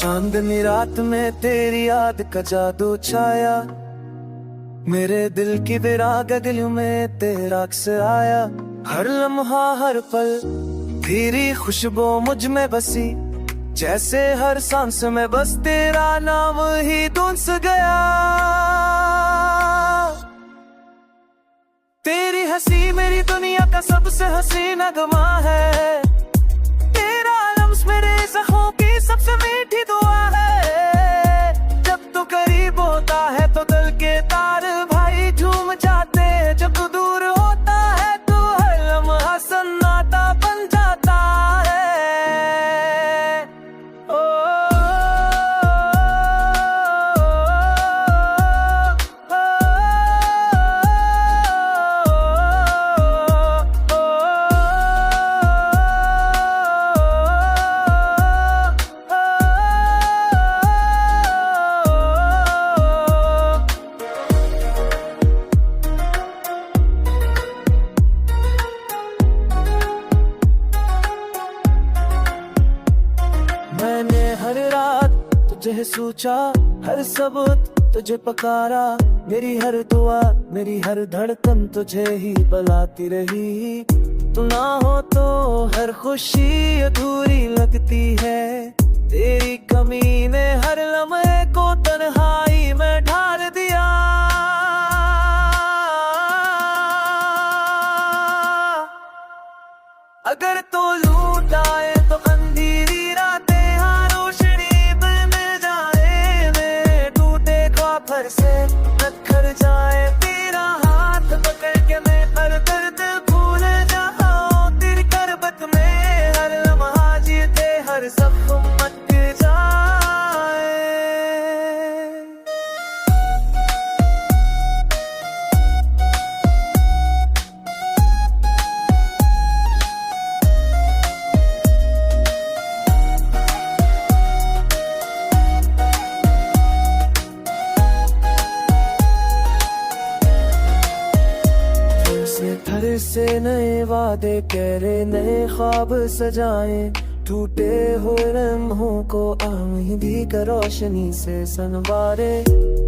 चांदनी रात में तेरी याद का जादू छाया, मेरे दिल की विराग दिल में तेरा अक्स आया। हर लम्हा हर पल तेरी खुशबू मुझ में बसी, जैसे हर सांस में बस तेरा नाम ही धुंस गया। तेरी हंसी मेरी दुनिया का सबसे हसीन नगमा है, तेरा लम्स मेरे ज़ख्मों की सबसे मीठी दुआ है। जब तू करीब होता है तो दिल के तार भाई झूम जाते हैं, जब तू दूर होता है तो हर लम्हा सन्नाटा बन जाता है। ओ, मैंने हर रात तुझे सोचा, हर सबूत तुझे पकारा, मेरी हर दुआ मेरी हर धड़कन तुझे ही बुलाती रही। तू ना हो तो हर खुशी अधूरी लगती है, तेरी कमी ने हर लम्हे को तन्हाई में ढाल दिया। अगर तो लूट आए तो अंधेरी रातें हाँ रोशनी बन जाए, मैं टूटे ख्वाब से नखर जाए, तेरा हाथ पकड़ के मैं हर दर्द भूल जाऊं। तेरी करबत में हर लम्हा जीते हर जख्म मट जाए। थर से नए वादे करे, नए ख्वाब सजाए, टूटे हुए लम्हों को आमीदी का रोशनी से संवारे।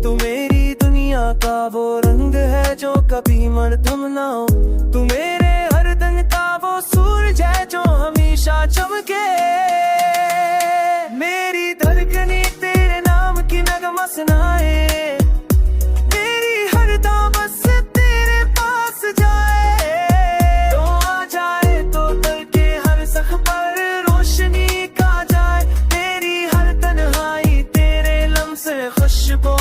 तू मेरी दुनिया का वो रंग है जो कभी मरदम ना हो, तू मेरे हर दिन का वो सूरज है जो हमेशा चमके। मेरी धड़कनें तेरे नाम की नगमा सुनाए, मेरी हर दाम बस तेरे पास जाए। तो आ जाए तो दिल के हर जख्म पर रोशनी का जाए, तेरी हर तन्हाई तेरे लम्से खुशबू